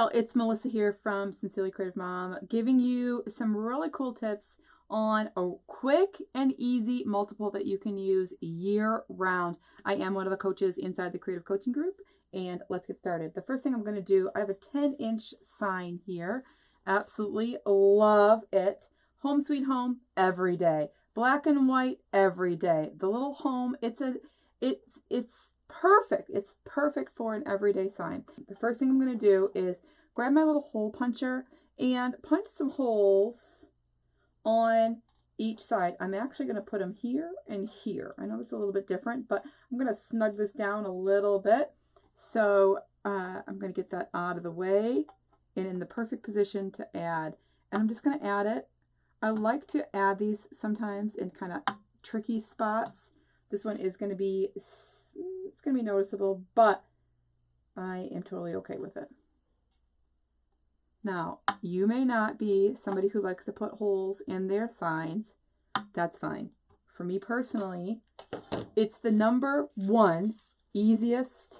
y'all, it's Melissa here from Sincerely Creative Mom, giving you some really cool tips on a quick and easy multiple that you can use year round. I am one of the coaches inside the Creative Coaching Group, and let's get started. The first thing I'm going to do, I have a 10-inch sign here. Absolutely love it. Home sweet home every day. Black and white every day. The little home, it's perfect. It's perfect for an everyday sign. The first thing I'm going to do is grab my little hole puncher and punch some holes on each side. I'm actually going to put them here and here. I know it's a little bit different, but I'm going to snug this down a little bit. So I'm going to get that out of the way and in the perfect position to add. And I'm just going to add it. I like to add these sometimes in kind of tricky spots. This one is going to be, it's going to be noticeable, but I am totally okay with it. Now, you may not be somebody who likes to put holes in their signs. That's fine. For me personally, it's the #1 easiest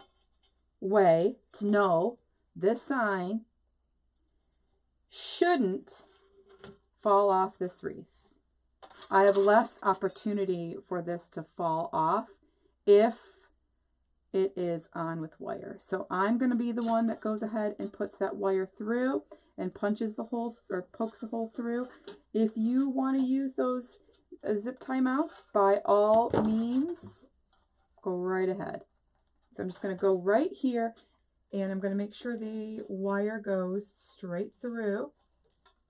way to know this sign shouldn't fall off this wreath. I have less opportunity for this to fall off if it is on with wire. So I'm going to be the one that goes ahead and puts that wire through and punches the hole or pokes the hole through. If you want to use those zip tie mounts, by all means, go right ahead. So I'm just going to go right here and I'm going to make sure the wire goes straight through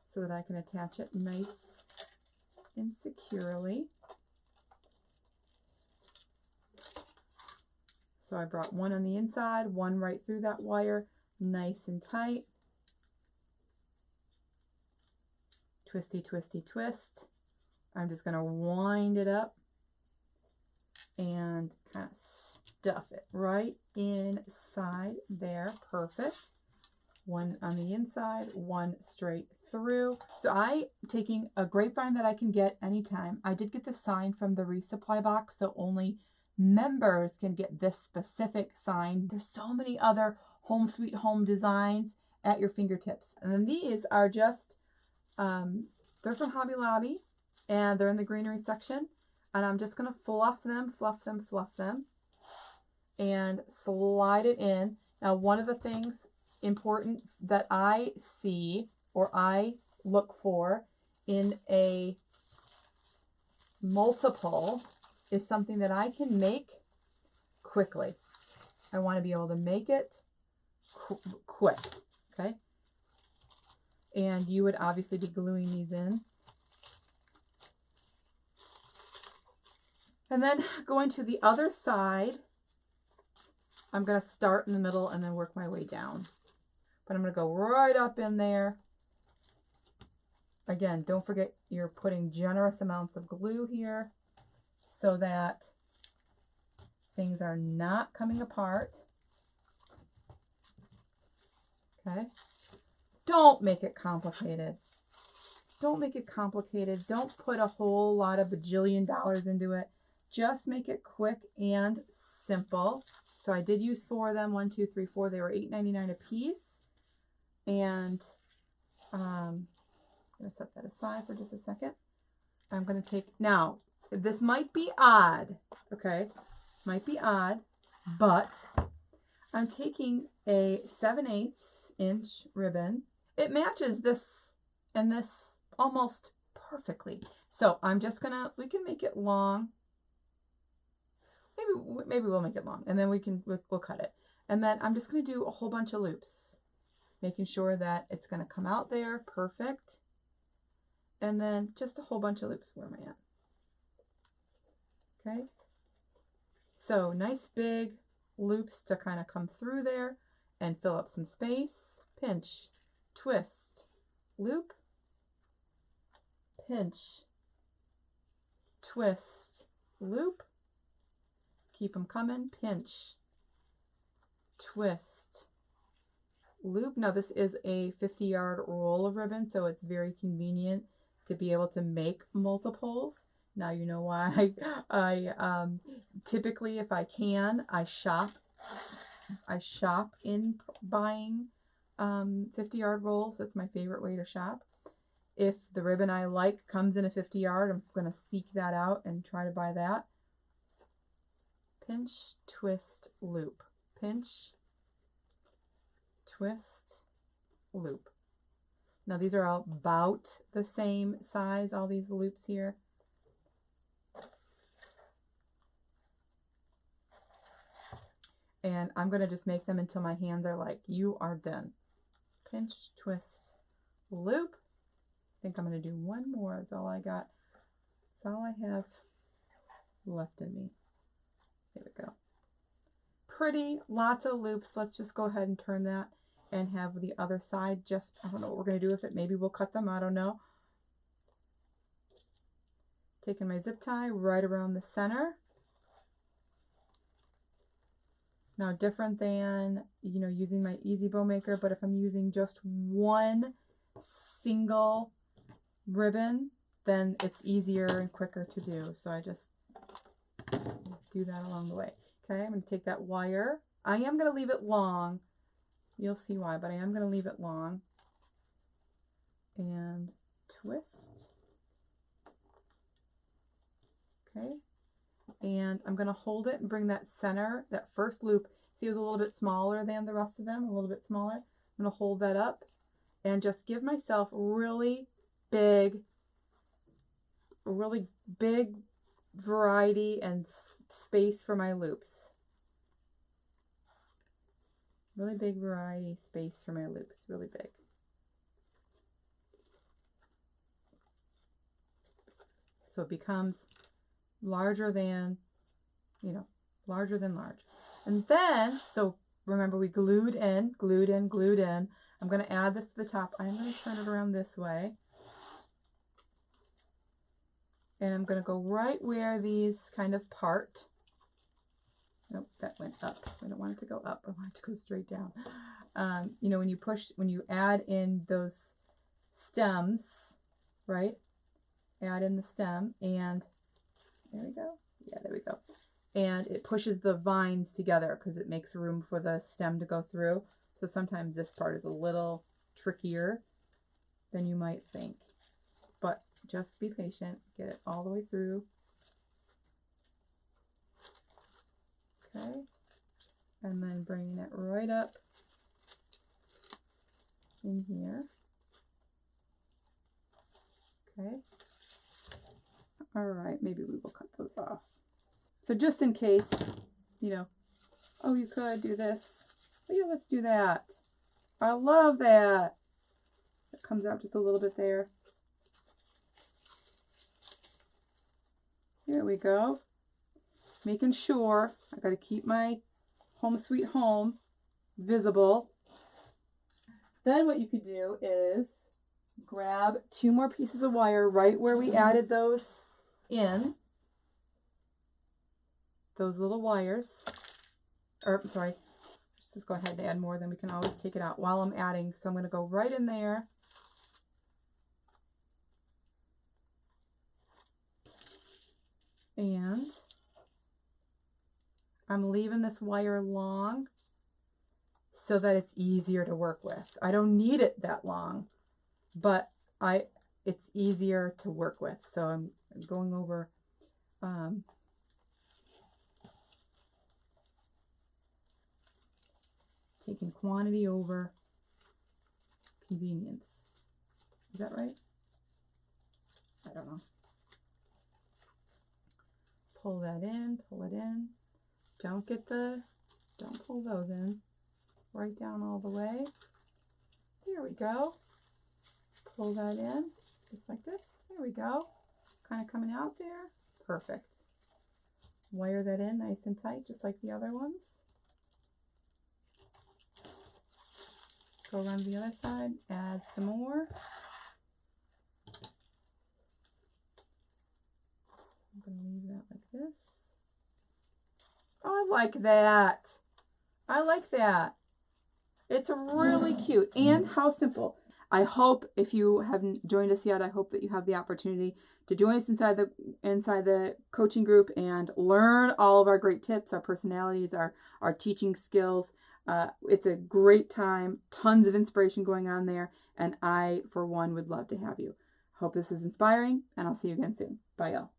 so that I can attach it nice and securely. So I brought one on the inside, one right through that wire, nice and tight. Twisty, twisty, twist. I'm just going to wind it up and kind of stuff it right inside there. Perfect. One on the inside, one straight through. So I'm taking a grapevine that I can get anytime. I did get the sign from the resupply box, so only members can get this specific sign. There's so many other home sweet home designs at your fingertips. And then these are just, they're from Hobby Lobby and they're in the greenery section. And I'm just going to fluff them, fluff them, fluff them and slide it in. Now, one of the things important that I see or I look for in a multiple is something that I can make quickly. I want to be able to make it quick, okay? And you would obviously be gluing these in. And then going to the other side, I'm going to start in the middle and then work my way down. But I'm going to go right up in there. Again, don't forget you're putting generous amounts of glue here so that things are not coming apart. Okay? Don't make it complicated. Don't make it complicated. Don't put a whole lot of bajillion dollars into it. Just make it quick and simple. So I did use 4 of them. 1, 2, 3, 4. They were $8.99 a piece. And I'm going to set that aside for just a second. I'm going to take, now, this might be odd, okay? Might be odd, but I'm taking a 7/8 inch ribbon. It matches this and this almost perfectly. So I'm just going to, we can make it long. Maybe we'll make it long and then we'll cut it. And then I'm just going to do a whole bunch of loops, making sure that it's going to come out there perfect. And then just a whole bunch of loops. Where am I at? Okay. So nice big loops to kind of come through there and fill up some space. Pinch, twist, loop, pinch, twist, loop. Keep them coming. Pinch, twist, loop. Now this is a 50-yard roll of ribbon, so it's very convenient to be able to make multiples. Now you know why I typically, if I can, I shop in buying 50-yard rolls. That's my favorite way to shop. If the ribbon I like comes in a 50-yard, I'm going to seek that out and try to buy that. Pinch, twist, loop. Pinch, twist, loop. Now these are all about the same size, all these loops here. And I'm going to just make them until my hands are like, you are done. Pinch, twist, loop. I think I'm going to do one more. That's all I got. That's all I have left in me. There we go. Pretty, lots of loops. Let's just go ahead and turn that and have the other side just, I don't know what we're going to do with it. Maybe we'll cut them. I don't know. Taking my zip tie right around the center. Now, different than, you know, using my Easy Bow Maker, but if I'm using just one single ribbon, then it's easier and quicker to do. So I just do that along the way. Okay, I'm going to take that wire. I am going to leave it long. You'll see why, but I am going to leave it long. And twist. Okay. And I'm going to hold it and bring that center, that first loop, see it was a little bit smaller than the rest of them, a little bit smaller. I'm going to hold that up and just give myself really big variety and space for my loops. Really big variety, space for my loops, really big. So it becomes larger than, you know, larger than large. And then, so remember we glued in. I'm going to add this to the top. I'm going to turn it around this way. And I'm going to go right where these kind of part. Nope, that went up. I don't want it to go up. I want it to go straight down. You know, when you add in those stems, right? Add in the stem and there we go. Yeah, there we go. And it pushes the vines together because it makes room for the stem to go through. So sometimes this part is a little trickier than you might think. But just be patient. Get it all the way through. Okay. And then bringing it right up in here. Okay. All right, maybe we will cut those off. So just in case, you know, oh, you could do this. Oh, yeah, let's do that. I love that. It comes out just a little bit there. Here we go. Making sure I got to keep my home sweet home visible. Then what you could do is grab 2 more pieces of wire right where we added those in. Those little wires. Or, sorry, let's just go ahead and add more, then we can always take it out while I'm adding. So I'm going to go right in there. And I'm leaving this wire long so that it's easier to work with. I don't need it that long, but it's easier to work with. So I'm going over taking quantity over convenience. Is that right? I don't know. Pull that in, pull it in. Don't pull those in. Right down all the way. There we go. Pull that in, just like this. There we go. Kind of coming out there. Perfect. Wire that in nice and tight, just like the other ones. Go around the other side, add some more. I'm going to leave that like this. Oh, I like that. I like that. It's really cute. And how simple. I hope if you haven't joined us yet, I hope that you have the opportunity to join us inside the coaching group and learn all of our great tips, our personalities, our teaching skills. It's a great time, tons of inspiration going on there, and I, for one, would love to have you. Hope this is inspiring, and I'll see you again soon. Bye, y'all.